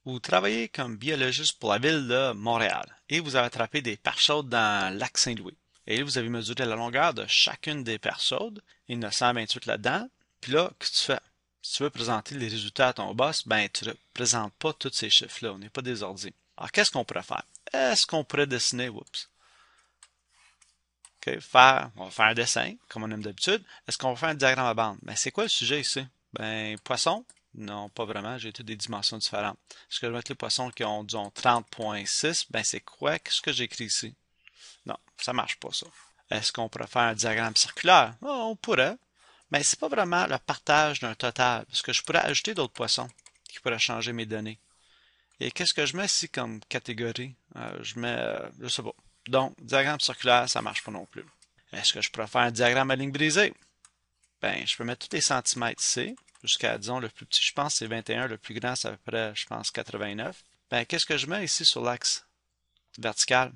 Vous travaillez comme biologiste pour la ville de Montréal et vous avez attrapé des perches chaudes dans le lac Saint-Louis. Et là, vous avez mesuré la longueur de chacune des perches chaudes. Il y en a 128 là-dedans. Puis là, qu'est-ce que tu fais? Si tu veux présenter les résultats à ton boss, ben tu ne présentes pas tous ces chiffres-là. On n'est pas des ordi. Alors, qu'est-ce qu'on pourrait faire? Est-ce qu'on pourrait dessiner, oups, OK, on va faire un dessin, comme on aime d'habitude. Est-ce qu'on va faire un diagramme à bande? Ben, c'est quoi le sujet ici? Ben, poisson? Non, pas vraiment. J'ai toutes des dimensions différentes. Est-ce que je vais mettre les poissons qui ont, disons, 30.6? Ben, c'est quoi? Qu'est-ce que j'ai écrit ici? Non, ça marche pas, ça. Est-ce qu'on pourrait faire un diagramme circulaire? Oh, on pourrait. Mais c'est pas vraiment le partage d'un total, parce que je pourrais ajouter d'autres poissons qui pourraient changer mes données. Et qu'est-ce que je mets ici comme catégorie? Je mets, je sais pas. Donc, diagramme circulaire, ça marche pas non plus. Est-ce que je pourrais faire un diagramme à ligne brisée? Ben, je peux mettre tous les centimètres ici, jusqu'à, disons, le plus petit, je pense, c'est 21, le plus grand, c'est à peu près, je pense, 89. Ben, qu'est-ce que je mets ici sur l'axe vertical?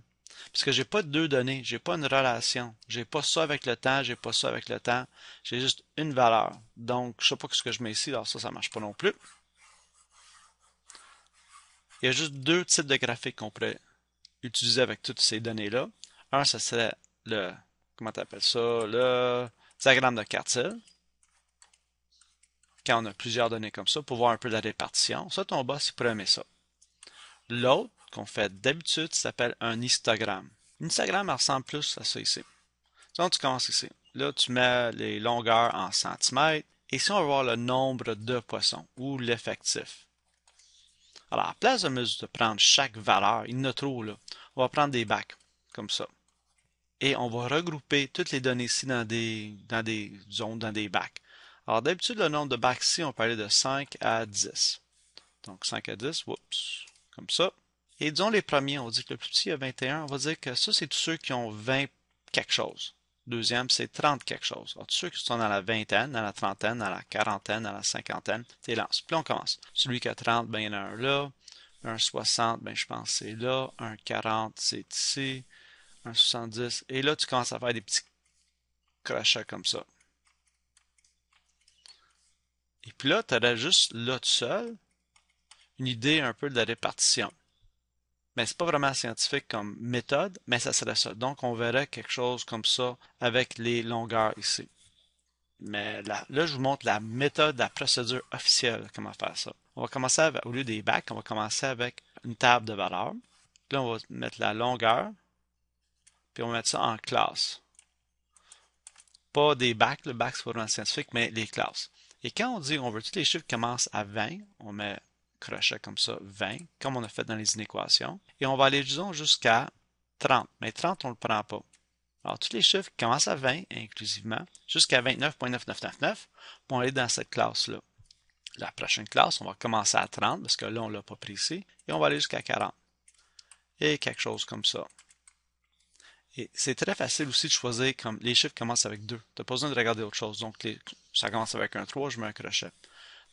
Parce que j'ai pas deux données, j'ai pas une relation. J'ai pas ça avec le temps, j'ai pas ça avec le temps. J'ai juste une valeur. Donc, je sais pas ce que je mets ici, alors ça marche pas non plus. Il y a juste deux types de graphiques qu'on pourrait utiliser avec toutes ces données-là. Un, ce serait le, comment t'appelles ça, le diagramme de quartile, quand on a plusieurs données comme ça, pour voir un peu la répartition. Ça, ton boss, il pourrait aimer ça. L'autre, qu'on fait d'habitude, s'appelle un histogramme. Un histogramme ressemble plus à ça ici. Donc, tu commences ici. Là, tu mets les longueurs en centimètres. Et ici, on va voir le nombre de poissons, ou l'effectif. Alors, à la place de prendre chaque valeur, il y en a trop, là. On va prendre des bacs, comme ça. Et on va regrouper toutes les données ici dans des zones, dans des bacs. Alors, d'habitude, le nombre de bacs ici, on peut aller de 5 à 10. Donc, 5 à 10, oups, comme ça. Et disons les premiers, on dit que le plus petit a 21, on va dire que ça, c'est tous ceux qui ont 20 quelque chose. Deuxième, c'est 30 quelque chose. Alors, tous ceux qui sont dans la vingtaine, dans la trentaine, dans la quarantaine, dans la cinquantaine, tu lances. Puis là, on commence. Celui qui a 30, ben, il y en a un là. Un 60, ben, je pense que c'est là. Un 40, c'est ici. Un 70. Et là, tu commences à faire des petits crochets comme ça. Et puis là, tu aurais juste là tout seul une idée un peu de la répartition. Mais c'est pas vraiment scientifique comme méthode, mais ça serait ça. Donc, on verrait quelque chose comme ça avec les longueurs ici. Mais là, je vous montre la méthode, la procédure officielle, comment faire ça. On va commencer avec, au lieu des bacs, on va commencer avec une table de valeurs. Là, on va mettre la longueur, puis on va mettre ça en classe. Pas des bacs, le bac c'est pas vraiment scientifique, mais les classes. Et quand on dit on veut tous les chiffres qui commencent à 20, on met crochet comme ça, 20, comme on a fait dans les inéquations. Et on va aller, disons, jusqu'à 30. Mais 30, on ne le prend pas. Alors, tous les chiffres qui commencent à 20, inclusivement, jusqu'à 29.9999, vont aller dans cette classe-là. La prochaine classe, on va commencer à 30, parce que là, on ne l'a pas pris ici, et on va aller jusqu'à 40. Et quelque chose comme ça. Et c'est très facile aussi de choisir comme les chiffres commencent avec 2. Tu n'as pas besoin de regarder autre chose. Donc, ça commence avec un 3, je mets un crochet.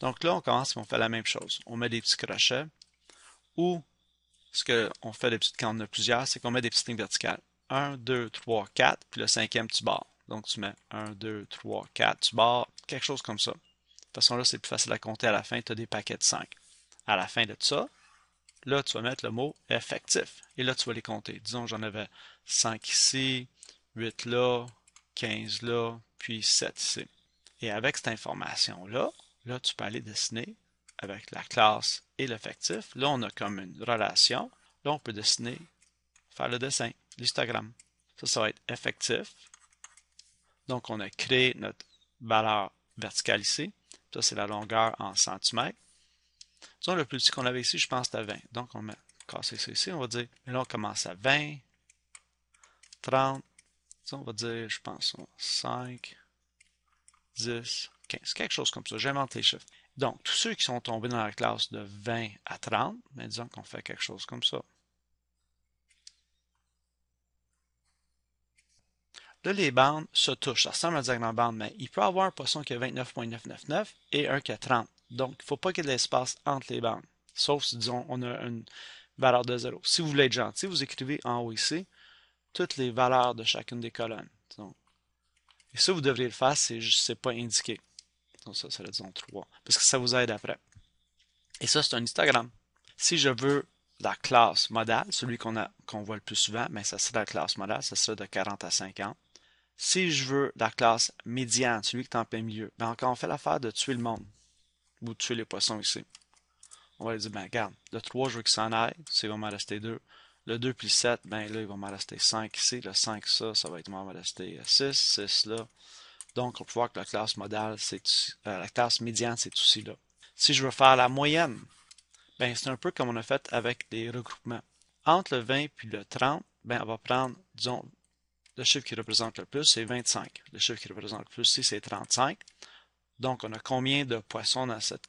Donc là, on commence et on fait la même chose. On met des petits crochets. Ou, ce qu'on fait d'habitude quand on en a plusieurs, c'est qu'on met des petites lignes verticales. 1, 2, 3, 4, puis le cinquième, tu barres. Donc, tu mets 1, 2, 3, 4, tu barres, quelque chose comme ça. De toute façon, là, c'est plus facile à compter à la fin. Tu as des paquets de 5. À la fin de tout ça, là, tu vas mettre le mot effectif. Et là, tu vas les compter. Disons, j'en avais 5 ici, 8 là, 15 là, puis 7 ici. Et avec cette information-là, là, tu peux aller dessiner avec la classe et l'effectif. Là, on a comme une relation. Là, on peut dessiner, faire le dessin, l'histogramme. Ça va être effectif. Donc, on a créé notre valeur verticale ici. Ça, c'est la longueur en centimètres. Disons, le plus petit qu'on avait ici, je pense, c'était 20. Donc, on met casser ça ici. On va dire, mais là, on commence à 20, 30. Disons, on va dire, je pense, 5, 10, 15. Quelque chose comme ça. J'invente les chiffres. Donc, tous ceux qui sont tombés dans la classe de 20 à 30, mais disons qu'on fait quelque chose comme ça. Là, les bandes se touchent. Ça ressemble à un diagramme de bande, mais il peut y avoir un poisson qui a 29.999 et un qui a 30. Donc, il ne faut pas qu'il y ait de l'espace entre les bandes. Sauf si, disons, on a une valeur de 0. Si vous voulez être gentil, vous écrivez en haut ici toutes les valeurs de chacune des colonnes. Donc, et ça, vous devriez le faire, c'est pas indiqué. Donc ça serait, disons, 3. Parce que ça vous aide après. Et ça, c'est un histogramme. Si je veux la classe modale, celui qu'on voit le plus souvent, ben, ça serait la classe modale, ça serait de 40 à 50. Si je veux la classe médiane, celui qui est en plein milieu, ben encore on fait l'affaire de tuer le monde, ou de tuer les poissons ici. On va lui dire, ben regarde, le 3, je veux qu'il s'en aille, c'est il va m'en rester 2. Le 2 plus 7, ben là, il va m'en rester 5 ici. Le 5, ça va être, il va m'en rester 6, 6 là. Donc, on peut voir que la classe modale, la classe médiane, c'est aussi là. Si je veux faire la moyenne, ben c'est un peu comme on a fait avec les regroupements. Entre le 20 puis le 30, ben on va prendre, disons, le chiffre qui représente le plus, c'est 25. Le chiffre qui représente le plus ici, c'est 35. Donc, on a combien de poissons dans cet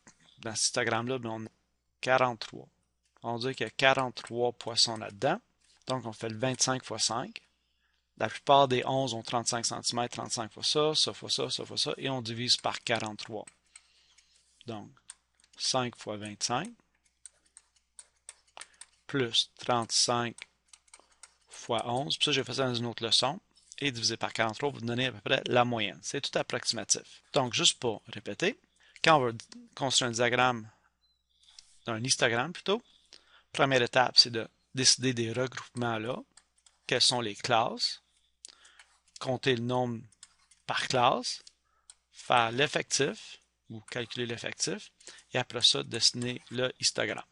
histogramme-là? Ben, on a 43. On dit qu'il y a 43 poissons là-dedans. Donc, on fait le 25 fois 5. La plupart des 11 ont 35 cm, 35 fois ça, ça fois ça, ça fois ça, et on divise par 43. Donc, 5 fois 25, plus 35 fois 11, puis ça, j'ai fait ça dans une autre leçon, et divisé par 43, vous donnez à peu près la moyenne. C'est tout approximatif. Donc, juste pour répéter, quand on va construire un diagramme, un histogramme plutôt, première étape, c'est de décider des regroupements là, quelles sont les classes, compter le nombre par classe, faire l'effectif, ou calculer l'effectif, et après ça, dessiner le histogramme.